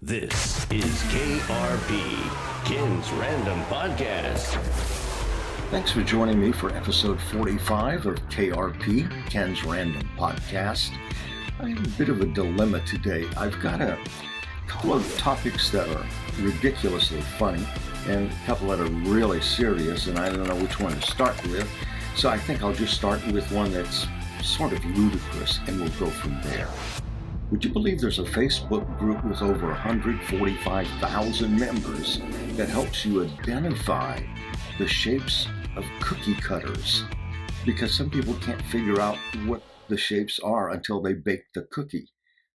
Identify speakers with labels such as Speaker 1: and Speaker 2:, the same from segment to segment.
Speaker 1: This is KRP, Ken's Random Podcast.
Speaker 2: Thanks for joining me for episode 45 of KRP, Ken's Random Podcast. I have a bit of a dilemma today. I've got a couple of topics that are ridiculously funny and a couple that are really serious, and I don't know which one to start with. So I think I'll just start with one that's sort of ludicrous, and we'll go from there. Would you believe there's a Facebook group with over 145,000 members that helps you identify the shapes of cookie cutters? Because some people can't figure out what the shapes are until they bake the cookie.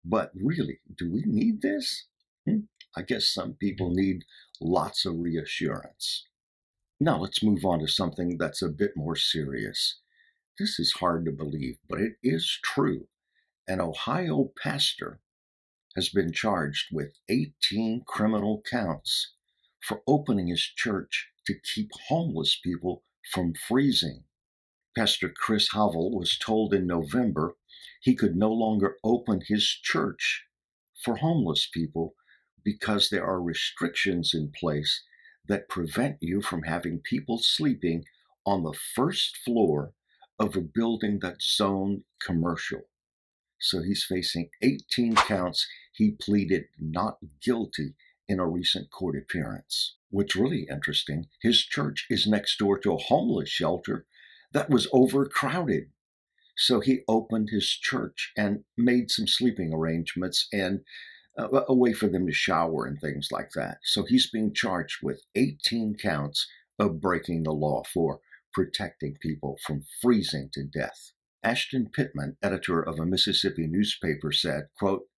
Speaker 2: But really, do we need this? I guess some people need lots of reassurance. Now let's move on to something that's a bit more serious. This is hard to believe, but it is true. An Ohio pastor has been charged with 18 criminal counts for opening his church to keep homeless people from freezing. Pastor Chris Havel was told in November he could no longer open his church for homeless people because there are restrictions in place that prevent you from having people sleeping on the first floor of a building that's zoned commercial. So he's facing 18 counts. He pleaded not guilty in a recent court appearance. What's really interesting, his church is next door to a homeless shelter that was overcrowded. So he opened his church and made some sleeping arrangements and a way for them to shower and things like that. So he's being charged with 18 counts of breaking the law for protecting people from freezing to death. Ashton Pittman, editor of a Mississippi newspaper, said, quote,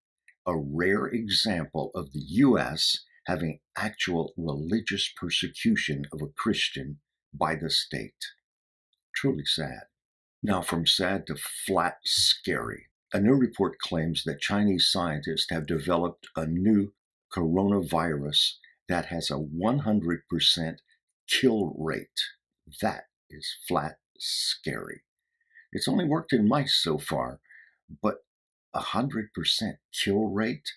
Speaker 2: "A rare example of the U.S. having actual religious persecution of a Christian by the state." Truly sad. Now from sad to flat scary. A new report claims that Chinese scientists have developed a new coronavirus that has a 100% kill rate. That is flat scary. It's only worked in mice so far, but 100% kill rate?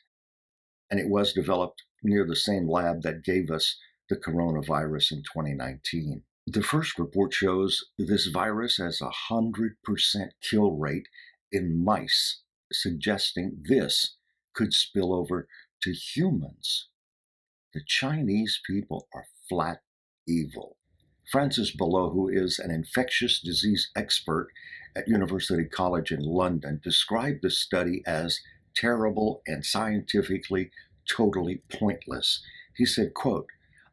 Speaker 2: And it was developed near the same lab that gave us the coronavirus in 2019. The first report shows this virus has a 100% kill rate in mice, suggesting this could spill over to humans. The Chinese people are flat evil. Francis Below, who is an infectious disease expert at University College in London, described the study as terrible and scientifically totally pointless. He said, quote,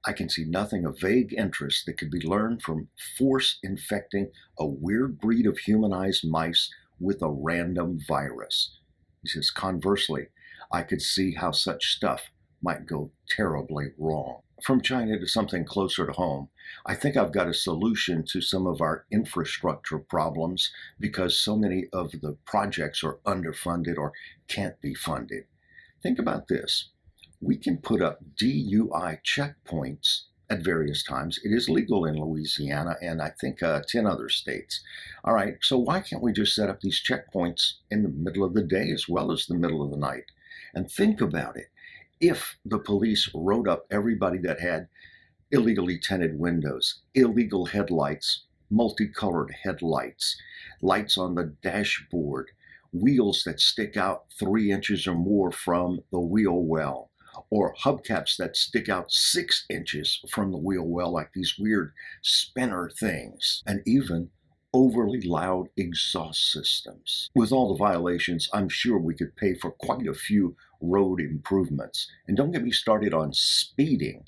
Speaker 2: "I can see nothing of vague interest that could be learned from force infecting a weird breed of humanized mice with a random virus." He says, conversely, "I could see how such stuff might go terribly wrong." From China to something closer to home, I think I've got a solution to some of our infrastructure problems because so many of the projects are underfunded or can't be funded. Think about this. We can put up DUI checkpoints at various times. It is legal in Louisiana and I think 10 other states. All right, so why can't we just set up these checkpoints in the middle of the day as well as the middle of the night? And think about it. If the police wrote up everybody that had illegally tinted windows, illegal headlights, multicolored headlights, lights on the dashboard, wheels that stick out 3 inches or more from the wheel well, or hubcaps that stick out 6 inches from the wheel well, like these weird spinner things, and even overly loud exhaust systems. With all the violations, I'm sure we could pay for quite a few road improvements. And don't get me started on speeding.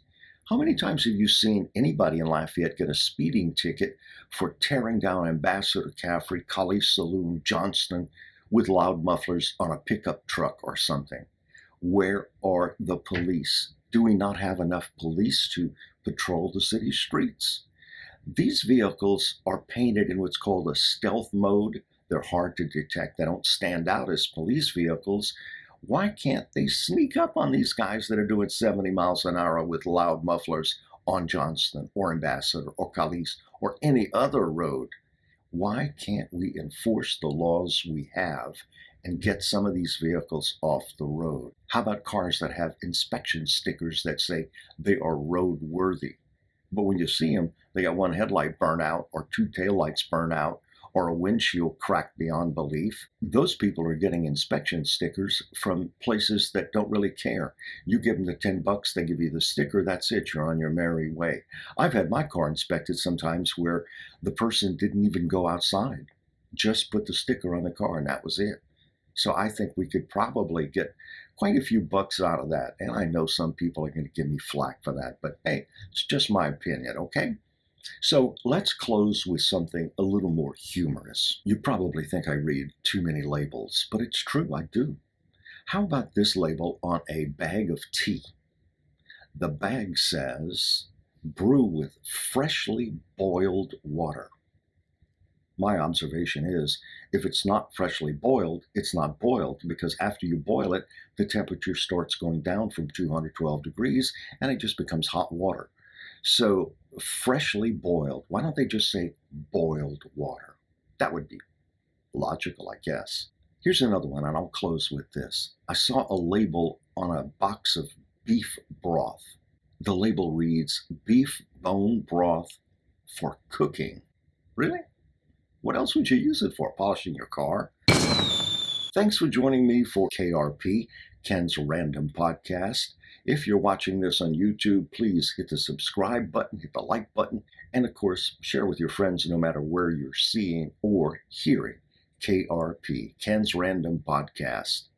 Speaker 2: How many times have you seen anybody in Lafayette get a speeding ticket for tearing down Ambassador Caffrey, Kali's Saloon, Johnston with loud mufflers on a pickup truck or something? Where are the police? Do we not have enough police to patrol the city streets? These vehicles are painted in what's called a stealth mode. They're hard to detect. They don't stand out as police vehicles. Why can't they sneak up on these guys that are doing 70 miles an hour with loud mufflers on Johnston or Ambassador or Calais or any other road? Why can't we enforce the laws we have and get some of these vehicles off the road? How about cars that have inspection stickers that say they are roadworthy? But when you see them, they got one headlight burnt out or two taillights burnt out or a windshield cracked beyond belief. Those people are getting inspection stickers from places that don't really care. You give them the $10, they give you the sticker, that's it, you're on your merry way. I've had my car inspected sometimes where the person didn't even go outside, just put the sticker on the car and that was it. So I think we could probably get quite a few bucks out of that. And I know some people are going to give me flack for that, but hey, it's just my opinion, okay? So let's close with something a little more humorous. You probably think I read too many labels, but it's true, I do. How about this label on a bag of tea? The bag says, brew with freshly boiled water. My observation is, if it's not freshly boiled, it's not boiled, because after you boil it, the temperature starts going down from 212 degrees and it just becomes hot water. So freshly boiled, why don't they just say boiled water? That would be logical, I guess. Here's another one, and I'll close with this. I saw a label on a box of beef broth. The label reads, beef bone broth for cooking. Really? What else would you use it for? Polishing your car? Thanks for joining me for KRP, Ken's Random Podcast. If you're watching this on YouTube, please hit the subscribe button, hit the like button, and of course, share with your friends no matter where you're seeing or hearing KRP, Ken's Random Podcast.